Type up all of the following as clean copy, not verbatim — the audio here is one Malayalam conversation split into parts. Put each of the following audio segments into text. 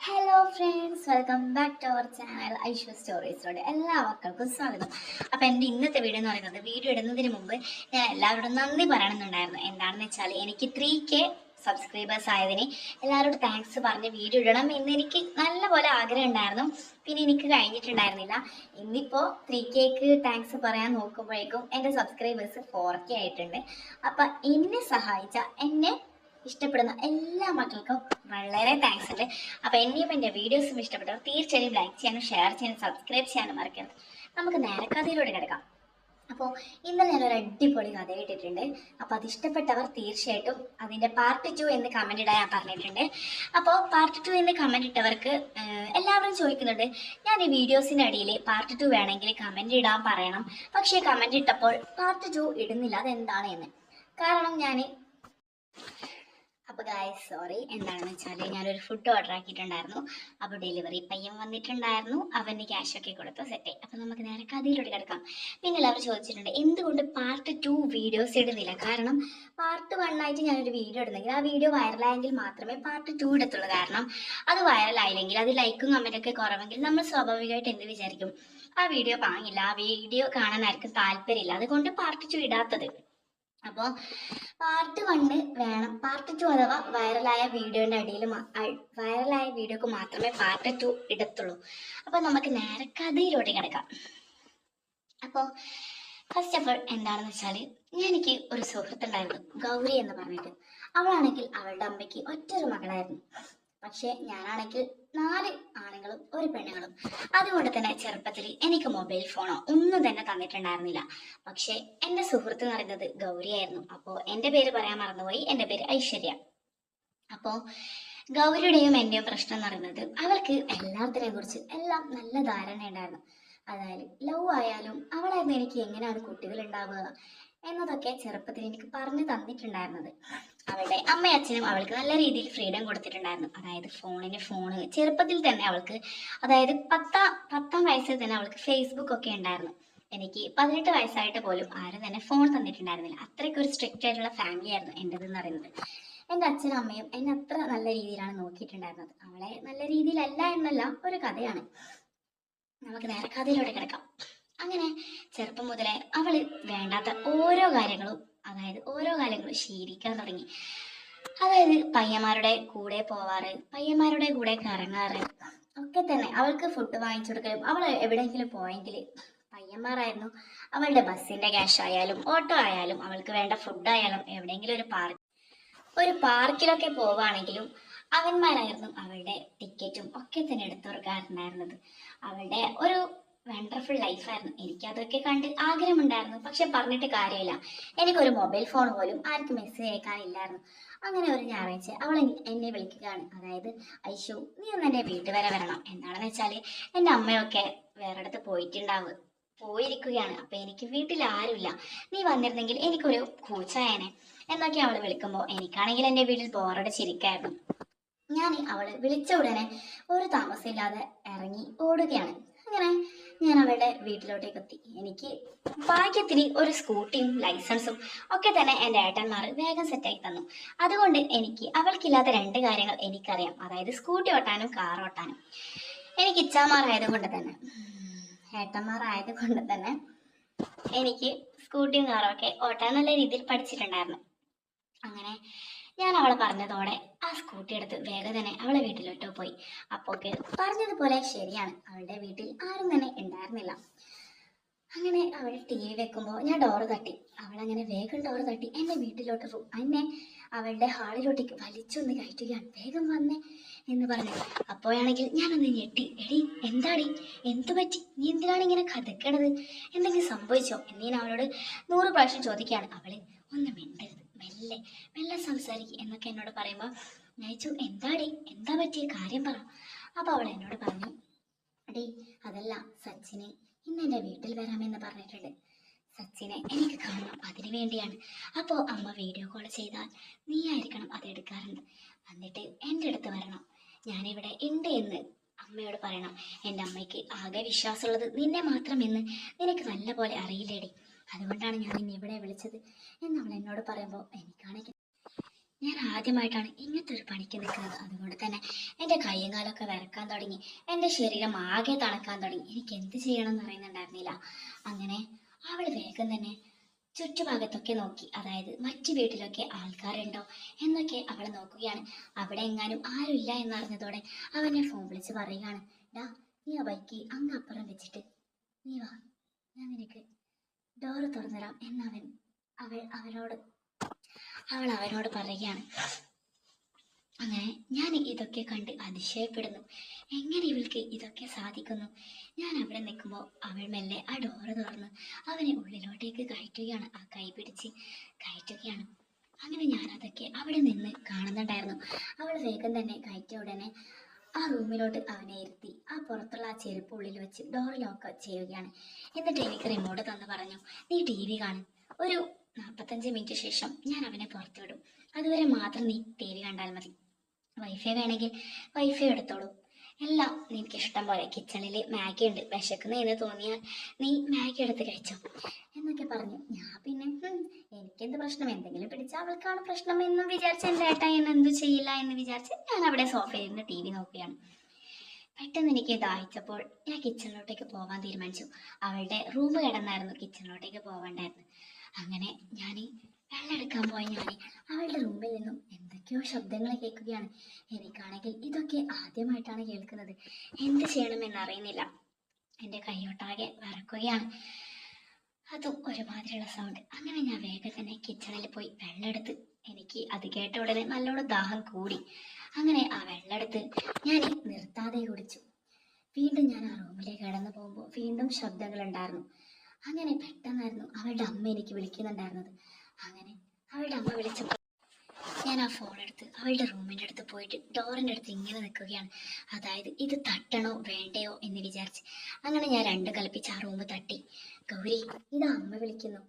Hello friends, welcome back to our channel Aishu സ്റ്റോറീസിലൂടെ എല്ലാ മക്കൾക്കും സ്വാഗതം. അപ്പോൾ എൻ്റെ ഇന്നത്തെ വീഡിയോ എന്ന് പറയുന്നത്, വീഡിയോ ഇടുന്നതിന് മുമ്പ് ഞാൻ എല്ലാവരോടും നന്ദി പറയണമെന്നുണ്ടായിരുന്നു. എന്താണെന്ന് വെച്ചാൽ എനിക്ക് 3K സബ്സ്ക്രൈബേഴ്സ് ആയതിന് എല്ലാവരോടും താങ്ക്സ് പറഞ്ഞ് വീഡിയോ ഇടണം എന്ന് എനിക്ക് നല്ലപോലെ ആഗ്രഹം ഉണ്ടായിരുന്നു. പിന്നെ എനിക്ക് കഴിഞ്ഞിട്ടുണ്ടായിരുന്നില്ല. ഇന്നിപ്പോൾ 3Kക്ക് താങ്ക്സ് പറയാൻ നോക്കുമ്പോഴേക്കും എൻ്റെ സബ്സ്ക്രൈബേഴ്സ് 4K ആയിട്ടുണ്ട്. അപ്പം എന്നെ സഹായിച്ച എന്നെ ഇഷ്ടപ്പെടുന്ന എല്ലാ മക്കൾക്കും വളരെ താങ്ക്സ് ഉണ്ട്. അപ്പോൾ എന്നെയും എൻ്റെ വീഡിയോസും ഇഷ്ടപ്പെട്ടവർ തീർച്ചയായും ലൈക്ക് ചെയ്യാനും ഷെയർ ചെയ്യാനും സബ്സ്ക്രൈബ് ചെയ്യാനും മറക്കരുത്. നമുക്ക് നേരെ കഥയിലൂടെ കിടക്കാം. അപ്പോൾ ഇന്നലെ ഞാനൊരു അടിപൊളി കഥ ഇട്ടിട്ടുണ്ട്. അപ്പോൾ അത് ഇഷ്ടപ്പെട്ടവർ തീർച്ചയായിട്ടും അതിൻ്റെ പാർട്ട് 2 എന്ന് കമൻറ്റ് ഇടാൻ ഞാൻ പറഞ്ഞിട്ടുണ്ട്. അപ്പോൾ പാർട്ട് 2 എന്ന് കമൻറ്റ് ഇട്ടവർക്ക് എല്ലാവരും ചോദിക്കുന്നുണ്ട്, ഞാൻ ഈ വീഡിയോസിൻ്റെ അടിയിൽ പാർട്ട് 2 വേണമെങ്കിൽ കമൻറ്റ് ഇടാൻ പറയണം, പക്ഷേ കമൻറ്റ് ഇട്ടപ്പോൾ പാർട്ട് 2 ഇടുന്നില്ല, അതെന്താണ് എന്ന്. കാരണം അപ്പോൾ ഗായ്സ് സോറി, എന്താണെന്ന് വെച്ചാൽ ഞാനൊരു ഫുഡ് ഓർഡർ ആക്കിയിട്ടുണ്ടായിരുന്നു. അപ്പോൾ ഡെലിവറി പയ്യൻ വന്നിട്ടുണ്ടായിരുന്നു, അവൻ്റെ ക്യാഷൊക്കെ കൊടുത്ത് സെറ്റായി. അപ്പോൾ നമുക്ക് നേരെ കഥയിലൂടെ കിടക്കാം. പിന്നെ എല്ലാവരും ചോദിച്ചിട്ടുണ്ട് എന്തുകൊണ്ട് പാർട്ട് 2 വീഡിയോസ് ഇടുന്നില്ല. കാരണം പാർട്ട് 1 ആയിട്ട് ഞാനൊരു വീഡിയോ ഇടുന്നെങ്കിൽ ആ വീഡിയോ വൈറലായെങ്കിൽ മാത്രമേ പാർട്ട് 2 ഇടത്തുള്ളൂ. കാരണം അത് വൈറലായില്ലെങ്കിൽ, അത് ലൈക്കും കമൻറ്റൊക്കെ കുറവെങ്കിൽ നമ്മൾ സ്വാഭാവികമായിട്ട് എന്ത് വിചാരിക്കും, ആ വീഡിയോ വാങ്ങില്ല, ആ വീഡിയോ കാണാൻ ആർക്കും താല്പര്യമില്ല. അതുകൊണ്ട് പാർട്ട് 2 ഇടാത്തത്. അപ്പോൾ പാർട്ട് 1 വേണം, പാർട്ട് 2 അഥവാ വൈറലായ വീഡിയോക്ക് മാത്രമേ പാർട്ട് 2 ഇടത്തുള്ളൂ. അപ്പോൾ നമുക്ക് നേരെ കഥയിലോട്ട് കിടക്കാം. അപ്പോൾ ഫസ്റ്റ് ഓഫ് ഓൾ എന്താണെന്ന് വെച്ചാൽ, എനിക്ക് ഒരു സുഹൃത്തുണ്ടായിരുന്നു, ഗൗരി എന്ന് പറഞ്ഞിട്ട്. അവളാണെങ്കിൽ അവളുടെ അമ്മയ്ക്ക് ഒറ്റൊരു മകളായിരുന്നു. പക്ഷേ ഞാനാണെങ്കിൽ 4 ആണുങ്ങളും 1 പെണ്ണുങ്ങളും. അതുകൊണ്ട് തന്നെ ചെറുപ്പത്തിൽ എനിക്ക് മൊബൈൽ ഫോണോ ഒന്നും തന്നെ തന്നിട്ടുണ്ടായിരുന്നില്ല. പക്ഷേ എൻ്റെ സുഹൃത്ത് എന്ന് പറയുന്നത് ഗൗരിയായിരുന്നു. അപ്പോൾ എൻ്റെ പേര് പറയാൻ മറന്നുപോയി, എൻ്റെ പേര് ഐശ്വര്യ. അപ്പോൾ ഗൗരിയുടെയും എൻ്റെയും പ്രശ്നം എന്ന് പറയുന്നത്, അവൾക്ക് എല്ലാത്തിനെ കുറിച്ച് എല്ലാം നല്ല ധാരണ ഉണ്ടായിരുന്നു. അതായത് ലവ് ആയാലും അവളായിരുന്നു എനിക്ക് എങ്ങനെയാണ് കുട്ടികൾ ഉണ്ടാവുക എന്നതൊക്കെ ചെറുപ്പത്തിൽ എനിക്ക് പറഞ്ഞു തന്നിട്ടുണ്ടായിരുന്നത്. അവളുടെ അമ്മയും അച്ഛനും അവൾക്ക് നല്ല രീതിയിൽ ഫ്രീഡം കൊടുത്തിട്ടുണ്ടായിരുന്നു. അതായത് ഫോണ് ചെറുപ്പത്തിൽ തന്നെ അവൾക്ക്, അതായത് പത്താം വയസ്സിൽ തന്നെ അവൾക്ക് ഫേസ്ബുക്ക് ഒക്കെ ഉണ്ടായിരുന്നു. എനിക്ക് 18 വയസ്സായിട്ട് പോലും ആരും തന്നെ ഫോൺ തന്നിട്ടുണ്ടായിരുന്നില്ല. അത്രയ്ക്ക് ഒരു സ്ട്രിക്റ്റ് ആയിട്ടുള്ള ഫാമിലി ആയിരുന്നു എൻ്റെതെന്ന് പറയുന്നത്. എൻ്റെ അച്ഛനും അമ്മയും എന്നെ അത്ര നല്ല രീതിയിലാണ് നോക്കിയിട്ടുണ്ടായിരുന്നത്. അവളെ നല്ല രീതിയിലല്ല എന്നല്ല, ഒരു കഥയാണ്. നമുക്ക് നേരെ കഥയിലൂടെ കിടക്കാം. അങ്ങനെ ചെറുപ്പം മുതലേ അവള് വേണ്ടാത്ത ഓരോ കാര്യങ്ങളും ശീലിക്കാൻ തുടങ്ങി. അതായത് പയ്യന്മാരുടെ കൂടെ പോവാറ്, പയ്യന്മാരുടെ കൂടെ കറങ്ങാറ് ഒക്കെ തന്നെ. അവൾക്ക് ഫുഡ് വാങ്ങിച്ചു കൊടുക്കലും, അവൾ എവിടെയെങ്കിലും പോയെങ്കിൽ പയ്യന്മാരായിരുന്നു അവളുടെ ബസ്സിന്റെ ക്യാഷ് ആയാലും ഓട്ടോ ആയാലും അവൾക്ക് വേണ്ട ഫുഡ് ആയാലും എവിടെയെങ്കിലും ഒരു പാർക്കിലൊക്കെ പോവുകയാണെങ്കിലും അവന്മാരായിരുന്നു അവളുടെ ടിക്കറ്റും ഒക്കെ തന്നെ എടുത്തു കൊടുക്കാറുണ്ടായിരുന്നത്. അവളുടെ ഒരു വണ്ടർഫുൾ ലൈഫായിരുന്നു. എനിക്കതൊക്കെ കണ്ട് ആഗ്രഹമുണ്ടായിരുന്നു. പക്ഷെ പറഞ്ഞിട്ട് കാര്യമില്ല, എനിക്കൊരു മൊബൈൽ ഫോൺ പോലും ആർക്കും മെസ്സേജ് അയക്കാനില്ലായിരുന്നു. അങ്ങനെ ഒരു ഞായറാഴ്ച അവൾ എന്നെ വിളിക്കുകയാണ്. അതായത്, ഐഷു, നീ ഒന്ന് എൻ്റെ വീട്ടിൽ വരെ വരണം. എന്താണെന്ന് വെച്ചാൽ എൻ്റെ അമ്മയൊക്കെ വേറെടുത്ത് പോയിരിക്കുകയാണ്. അപ്പം എനിക്ക് വീട്ടിൽ ആരുമില്ല, നീ വന്നിരുന്നെങ്കിൽ എനിക്കൊരു കൂച്ചായനെ എന്നൊക്കെ അവൾ വിളിക്കുമ്പോൾ എനിക്കാണെങ്കിൽ എൻ്റെ വീട്ടിൽ ബോറടിച്ചിരിക്കായിരുന്നു. ഞാൻ അവള് വിളിച്ച ഉടനെ ഒരു താമസമില്ലാതെ ഇറങ്ങി ഓടുകയാണ്. അങ്ങനെ ഞാൻ അവളുടെ വീട്ടിലോട്ടേക്ക് എത്തി. എനിക്ക് ഭാഗ്യത്തിന് ഒരു സ്കൂട്ടിയും ലൈസൻസും ഒക്കെ തന്നെ എൻ്റെ ഏട്ടന്മാർ വേഗം സെറ്റാക്കി തന്നു. അതുകൊണ്ട് എനിക്ക് അവൾക്കില്ലാത്ത 2 കാര്യങ്ങൾ എനിക്കറിയാം. അതായത് സ്കൂട്ടി ഓട്ടാനും കാർ ഓട്ടാനും. എനിക്ക് ഏട്ടന്മാരായത് കൊണ്ട് തന്നെ എനിക്ക് സ്കൂട്ടിയും കാറും ഒക്കെ ഓട്ടാൻ നല്ല രീതിയിൽ പഠിച്ചിട്ടുണ്ടായിരുന്നു. അങ്ങനെ ഞാൻ അവളെ പറഞ്ഞതോടെ ആ സ്കൂട്ടി എടുത്ത് വേഗം തന്നെ അവളെ വീട്ടിലോട്ട് പോയി. അപ്പോൾ പറഞ്ഞതുപോലെ ശരിയാണ്, അവളുടെ വീട്ടിൽ ആരും തന്നെ ഉണ്ടായിരുന്നില്ല. അങ്ങനെ അവൾ TV വെക്കുമ്പോൾ ഞാൻ ഡോറ് തട്ടി. അവളങ്ങനെ വേഗം ഡോറ് തട്ടി എന്നെ എന്നെ അവളുടെ ഹാളിലോട്ടേക്ക് വലിച്ചൊന്ന് കയറ്റുകയാണ്. വേഗം വന്നേ എന്ന് പറഞ്ഞു. അപ്പോഴാണെങ്കിൽ ഞാനൊന്ന് ഞെട്ടി. എടി എന്താടി, എന്തു പറ്റി, നീ എന്തിനാണ് ഇങ്ങനെ കഥക്കണത്, എന്തെങ്കിലും സംഭവിച്ചോ എന്ന് ഞാൻ അവളോട് 100 പ്രാവശ്യം ചോദിക്കുകയാണ്. അവള് ഒന്ന് മിണ്ടരുത്, മെല്ലെ സംസാരിക്കുക എന്നൊക്കെ എന്നോട് പറയുമ്പോൾ ഞാൻ ചോദിച്ചു, എന്താ പറ്റിയ കാര്യം പറ. അപ്പോൾ അവൾ എന്നോട് പറഞ്ഞു, അടേ അതല്ല, സച്ചിന് ഇന്ന് എൻ്റെ വീട്ടിൽ വരാമെന്ന് പറഞ്ഞിട്ടുണ്ട്. സച്ചിനെ എനിക്ക് കാണണം, അതിനു വേണ്ടിയാണ്. അപ്പോൾ അമ്മ വീഡിയോ കോൾ ചെയ്താൽ നീ ആയിരിക്കണം അത് എടുക്കാറുണ്ട്. എന്നിട്ട് എൻ്റെ അടുത്ത് വരണം, ഞാനിവിടെ ഉണ്ട് എന്ന് അമ്മയോട് പറയണം. എൻ്റെ അമ്മയ്ക്ക് ആകെ വിശ്വാസമുള്ളത് നിന്നെ മാത്രമെന്ന് നിനക്ക് നല്ല പോലെ അറിയില്ലേടി, അതുകൊണ്ടാണ് ഞാൻ നിന്നെ ഇവിടെ വിളിച്ചത് എന്ന് അവൾ എന്നോട് പറയുമ്പോൾ എനിക്കാണെങ്കിൽ ഞാൻ ആദ്യമായിട്ടാണ് ഇങ്ങനത്തെ ഒരു പണിക്ക് നിൽക്കുന്നത്. അതുകൊണ്ട് തന്നെ എൻ്റെ കൈയും കാലൊക്കെ വിറക്കാൻ തുടങ്ങി. എൻ്റെ ശരീരം ആകെ തണുക്കാൻ തുടങ്ങി. എനിക്ക് എന്ത് ചെയ്യണം എന്ന് അറിയുന്നുണ്ടായിരുന്നില്ല. അങ്ങനെ അവൾ വേഗം തന്നെ ചുറ്റുഭാഗത്തൊക്കെ നോക്കി, അതായത് മറ്റു വീട്ടിലൊക്കെ ആൾക്കാരുണ്ടോ എന്നൊക്കെ അവൾ നോക്കുകയാണ്. അവിടെ എങ്ങാനും ആരുമില്ല എന്നറിഞ്ഞതോടെ അവനെ ഫോൺ വിളിച്ച് പറയുകയാണ്, ഡാ നീ ആ ബൈക്ക് അങ്ങ് അപ്പുറം വെച്ചിട്ട് നീ വാ, ഞാൻ നിനക്ക് ഡോറ് തുറന്നുതരാം എന്നവൻ അവൾ അവനോട് പറയുകയാണ്. അങ്ങനെ ഞാൻ ഇതൊക്കെ കണ്ട് അതിശയപ്പെടുന്നു. എങ്ങനെ ഇവൾക്ക് ഇതൊക്കെ സാധിക്കുന്നു? ഞാൻ അവിടെ നിൽക്കുമ്പോൾ അവൾ മെല്ലെ ആ ഡോറ് തുറന്ന് അവനെ ഉള്ളിലോട്ടേക്ക് കയറ്റുകയാണ്. ആ കൈ പിടിച്ച് കയറ്റുകയാണ്. അങ്ങനെ ഞാൻ അതൊക്കെ അവിടെ നിന്ന് കാണുന്നുണ്ടായിരുന്നു. അവൾ വേഗം തന്നെ കയറ്റിയ ഉടനെ ആ റൂമിലോട്ട് അവനെ ഇരുത്തി ആ പുറത്തുള്ള ആ ചെരുപ്പ് ഉള്ളിൽ വെച്ച് ഡോർ ലോക്ക് ചെയ്യുകയാണ്. എന്നിട്ട് എനിക്ക് റിമോട്ട് തന്ന് പറഞ്ഞു, നീ TV കാണും, ഒരു 45 മിനിറ്റ് ശേഷം ഞാൻ അവനെ പുറത്തു വിടും, അതുവരെ മാത്രം നീ TV കണ്ടാൽ മതി. വൈഫൈ വേണമെങ്കിൽ വൈഫൈ എടുത്തോളൂ, എല്ലാം നിനക്ക് ഇഷ്ടം പോലെ. കിച്ചണിൽ മാഗി ഉണ്ട്, വിശക്കുന്നതെന്ന് തോന്നിയാൽ നീ മാഗി എടുത്ത് കഴിച്ചോ എന്നൊക്കെ പറഞ്ഞു. ഞാൻ പിന്നെ എനിക്കെന്ത് പ്രശ്നം, എന്തെങ്കിലും പിടിച്ചാൽ അവൾക്കാണ് പ്രശ്നം എന്നും വിചാരിച്ച് എൻ്റെ ഏട്ടാ എന്നെ എന്തു ചെയ്യില്ല എന്ന് വിചാരിച്ച് ഞാൻ അവിടെ സോഫയിൽ നിന്ന് TV നോക്കുകയാണ്. പെട്ടെന്ന് എനിക്ക് ദാഹിച്ചപ്പോൾ ഞാൻ കിച്ചണിലോട്ടേക്ക് പോകാൻ തീരുമാനിച്ചു. അവളുടെ റൂം കിടന്നായിരുന്നു കിച്ചണിലോട്ടേക്ക് പോകണ്ടായിരുന്നു. അങ്ങനെ ഞാൻ വെള്ളം എടുക്കാൻ പോയ ഞാൻ അവളുടെ റൂമിൽ നിന്നും എന്തൊക്കെയോ ശബ്ദങ്ങൾ കേൾക്കുകയാണ്. എനിക്കാണെങ്കിൽ ഇതൊക്കെ ആദ്യമായിട്ടാണ് കേൾക്കുന്നത്. എന്ത് ചെയ്യണമെന്നറിയുന്നില്ല. എൻ്റെ കൈയൊട്ടാകെ വിറക്കുകയാണ്, അതും ഒരുമാതിരിയുള്ള സൗണ്ട്. അങ്ങനെ ഞാൻ വേഗം തന്നെ കിച്ചണിൽ പോയി വെള്ളം എടുത്ത്, എനിക്ക് അത് കേട്ട ഉടനെ നല്ലോണം ദാഹം കൂടി. അങ്ങനെ ആ വെള്ളം എടുത്ത് ഞാൻ നിർത്താതെ കുടിച്ചു. വീണ്ടും ഞാൻ ആ റൂമിലേക്ക് കടന്നു പോകുമ്പോൾ വീണ്ടും ശബ്ദങ്ങൾ ഉണ്ടായിരുന്നു. അങ്ങനെ പെട്ടെന്നായിരുന്നു അവളുടെ അമ്മ എനിക്ക് വിളിക്കുന്നുണ്ടായിരുന്നത്. അങ്ങനെ അവളുടെ അമ്മ വിളിച്ചപ്പോൾ ഞാൻ ആ ഫോൺ എടുത്ത് അവളുടെ റൂമിൻ്റെ അടുത്ത് പോയിട്ട് ഡോറിൻ്റെ അടുത്ത് ഇങ്ങനെ നിൽക്കുകയാണ്. അതായത് ഇത് തട്ടണോ വേണ്ടയോ എന്ന് വിചാരിച്ച്. അങ്ങനെ ഞാൻ രണ്ട് കൽപ്പിച്ച് ആ റൂം തട്ടി. ഗൗരി, ഇത് അമ്മ വിളിക്കുന്നു.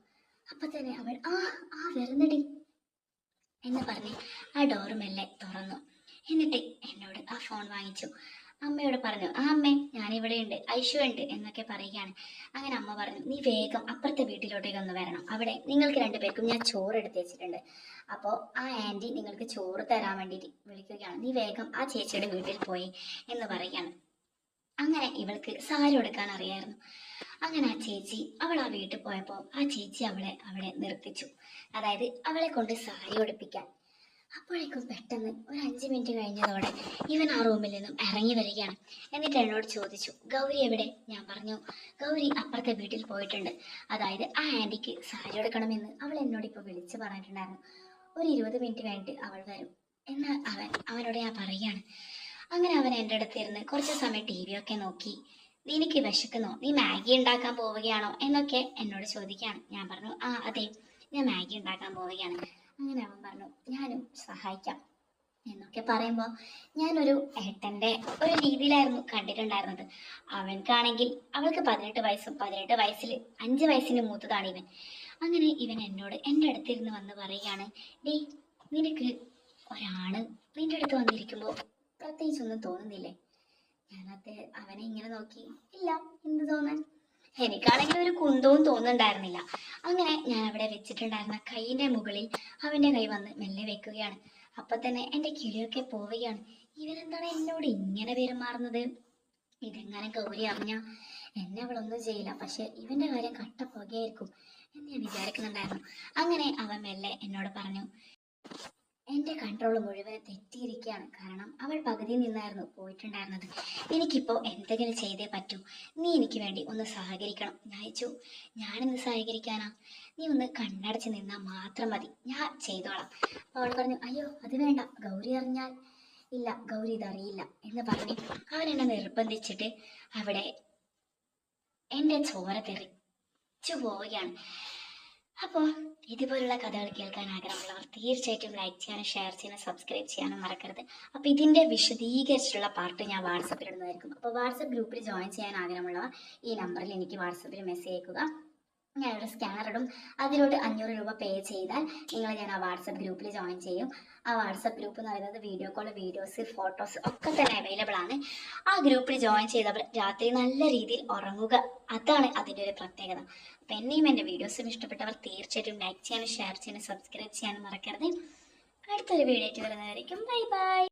അപ്പം തന്നെ അവൾ ആ വരുന്നടി എന്ന് പറഞ്ഞ് ആ ഡോറ് മെല്ലെ തുറന്നു. എന്നിട്ട് എന്നോട് ആ ഫോൺ വാങ്ങിച്ചു. അമ്മയോട് പറഞ്ഞു, ആ അമ്മേ ഞാനിവിടെ ഉണ്ട്, ഐശു ഉണ്ട് എന്നൊക്കെ പറയുകയാണ്. അങ്ങനെ അമ്മ പറഞ്ഞു, നീ വേഗം അപ്പുറത്തെ വീട്ടിലോട്ടേക്ക് ഒന്ന് വരണം, അവിടെ നിങ്ങൾക്ക് രണ്ടുപേർക്കും ഞാൻ ചോറ് എടുത്ത് വെച്ചിട്ടുണ്ട്. അപ്പോൾ ആ ആൻറ്റി നിങ്ങൾക്ക് ചോറ് തരാൻ വേണ്ടിയിട്ട് വിളിക്കുകയാണ്, നീ വേഗം ആ ചേച്ചിയുടെ വീട്ടിൽ പോയി എന്ന് പറയുകയാണ്. അങ്ങനെ ഇവൾക്ക് സാരി ഉടുക്കാൻ അറിയായിരുന്നു. അങ്ങനെ ആ ചേച്ചി അവൾ ആ വീട്ടിൽ പോയപ്പോൾ ആ ചേച്ചി അവളെ അവിടെ നിർത്തിച്ചു, അതായത് അവളെ കൊണ്ട് സാരി ഉടുപ്പിക്കാൻ. അപ്പോഴേക്കും പെട്ടെന്ന് ഒരു 5 മിനിറ്റ് കഴിഞ്ഞതോടെ ഇവൻ ആ റൂമിൽ നിന്നും ഇറങ്ങി വരികയാണ്. എന്നിട്ട് എന്നോട് ചോദിച്ചു, ഗൗരി എവിടെ? ഞാൻ പറഞ്ഞു, ഗൗരി അപ്പുറത്തെ വീട്ടിൽ പോയിട്ടുണ്ട്, അതായത് ആ ആൻറ്റിക്ക് സാരി എടുക്കണമെന്ന് അവൾ എന്നോട് ഇപ്പോൾ വിളിച്ച് പറഞ്ഞിട്ടുണ്ടായിരുന്നു. ഒരു 20 മിനിറ്റ് കഴിഞ്ഞിട്ട് അവൾ വരും എന്ന് അവനോട് ഞാൻ പറയുകയാണ്. അങ്ങനെ അവൻ എൻ്റെ അടുത്തിരുന്ന് കുറച്ച് സമയം TV ഒക്കെ നോക്കി. നിനക്ക് വിശക്കുന്നോ, നീ മാഗി ഉണ്ടാക്കാൻ പോവുകയാണോ എന്നൊക്കെ എന്നോട് ചോദിക്കുകയാണ്. ഞാൻ പറഞ്ഞു, ആ അതെ, ഞാൻ മാഗി ഉണ്ടാക്കാൻ പോവുകയാണ്. അങ്ങനെ അവൻ പറഞ്ഞു, ഞാനും സഹായിക്കാം എന്നൊക്കെ പറയുമ്പോൾ ഞാനൊരു ഏട്ടൻ്റെ ഒരു രീതിയിലായിരുന്നു കണ്ടിട്ടുണ്ടായിരുന്നത്. അവൾക്കാണെങ്കിൽ അവൾക്ക് 18 വയസ്സും 18 വയസ്സിൽ 5 വയസ്സിന് മൂത്തതാണ് ഇവൻ. അങ്ങനെ ഇവൻ എന്നോട് എൻ്റെ അടുത്തിരുന്ന് വന്ന് പറയുകയാണ്, ഡേ നിനക്ക് ഒരാണ് നിൻ്റെ അടുത്ത് വന്നിരിക്കുമ്പോൾ പ്രത്യേകിച്ചൊന്നും തോന്നുന്നില്ലേ? ഞാനത് അവനെ ഇങ്ങനെ നോക്കി, ഇല്ല, എന്ത് തോന്നാൻ, എനിക്കാണെങ്കിൽ ഒരു കുന്തവും തോന്നുന്നുണ്ടായിരുന്നില്ല. അങ്ങനെ ഞാൻ അവിടെ വെച്ചിട്ടുണ്ടായിരുന്ന കൈയിൻ്റെ മുകളിൽ അവൻ്റെ കൈ വന്ന് മെല്ലെ വെക്കുകയാണ്. അപ്പം തന്നെ എൻ്റെ കിളിയൊക്കെ പോവുകയാണ്. ഇവനെന്താണ് എന്നോട് ഇങ്ങനെ പെരുമാറുന്നത്? ഇതെങ്ങനെ ഗൗരി അറിഞ്ഞ എന്നെ അവളൊന്നും ചെയ്യില്ല, പക്ഷെ ഇവൻ്റെ കാര്യം കട്ട പുകയായിരിക്കും എന്ന് ഞാൻ വിചാരിക്കുന്നുണ്ടായിരുന്നു. അങ്ങനെ അവൻ മെല്ലെ എന്നോട് പറഞ്ഞു, എൻ്റെ കൺട്രോൾ മുഴുവൻ തെറ്റിയിരിക്കുകയാണ്, കാരണം അവൾ പകുതിയിൽ നിന്നായിരുന്നു പോയിട്ടുണ്ടായിരുന്നത്. എനിക്കിപ്പോൾ എന്തെങ്കിലും ചെയ്തേ പറ്റൂ, നീ എനിക്ക് വേണ്ടി ഒന്ന് സഹകരിക്കണം. ഞാനെന്ന് സഹകരിക്കാനാ? നീ ഒന്ന് കണ്ണടച്ച് നിന്നാൽ മാത്രം മതി, ഞാൻ ചെയ്തോളാം. അപ്പോൾ അവൾ പറഞ്ഞു, അയ്യോ അത് വേണ്ട, ഗൗരി അറിഞ്ഞാൽ. ഇല്ല, ഗൗരി ഇതറിയില്ല എന്ന് പറഞ്ഞ് അവൻ എന്നെ നിർബന്ധിച്ചിട്ട് അവിടെ എൻ്റെ ചോര തെറിച്ചു പോവുകയാണ്. അപ്പോൾ ഇതുപോലുള്ള കഥകൾ കേൾക്കാൻ ആഗ്രഹമുള്ളവർ തീർച്ചയായിട്ടും ലൈക്ക് ചെയ്യാനും ഷെയർ ചെയ്യാനും സബ്സ്ക്രൈബ് ചെയ്യാനും മറക്കരുത്. അപ്പോൾ ഇതിൻ്റെ വിശദീകരിച്ചിട്ടുള്ള പാർട്ട് ഞാൻ വാട്സപ്പിൽ ഇടുന്നതായിരിക്കും. അപ്പോൾ വാട്സപ്പ് ഗ്രൂപ്പിൽ ജോയിൻ ചെയ്യാൻ ആഗ്രഹമുള്ളവർ ഈ നമ്പറിൽ എനിക്ക് വാട്സപ്പിൽ മെസ്സേജ് അയക്കുക. ഞാനൊരു സ്കാനർ ഇടും, അതിലോട്ട് 500 രൂപ പേ ചെയ്താൽ ഞാൻ ആ വാട്സപ്പ് ഗ്രൂപ്പിൽ ജോയിൻ ചെയ്യും. ആ വാട്സപ്പ് ഗ്രൂപ്പ് എന്ന് പറയുന്നത് വീഡിയോ കോൾ, വീഡിയോസ്, ഫോട്ടോസ് ഒക്കെ തന്നെ അവൈലബിൾ ആണ്. ആ ഗ്രൂപ്പിൽ ജോയിൻ ചെയ്തവർ രാത്രി നല്ല രീതിയിൽ ഉറങ്ങുക, അതാണ് അതിൻ്റെ ഒരു പ്രത്യേകത. അപ്പം എന്നെയും എൻ്റെ വീഡിയോസും ഇഷ്ടപ്പെട്ടവർ തീർച്ചയായിട്ടും ലൈക്ക് ചെയ്യാനും ഷെയർ ചെയ്യാനും സബ്സ്ക്രൈബ് ചെയ്യാനും മറക്കരുത്. അടുത്തൊരു വീഡിയോ ആയിട്ട് വരുന്നതായിരിക്കും. Bye bye.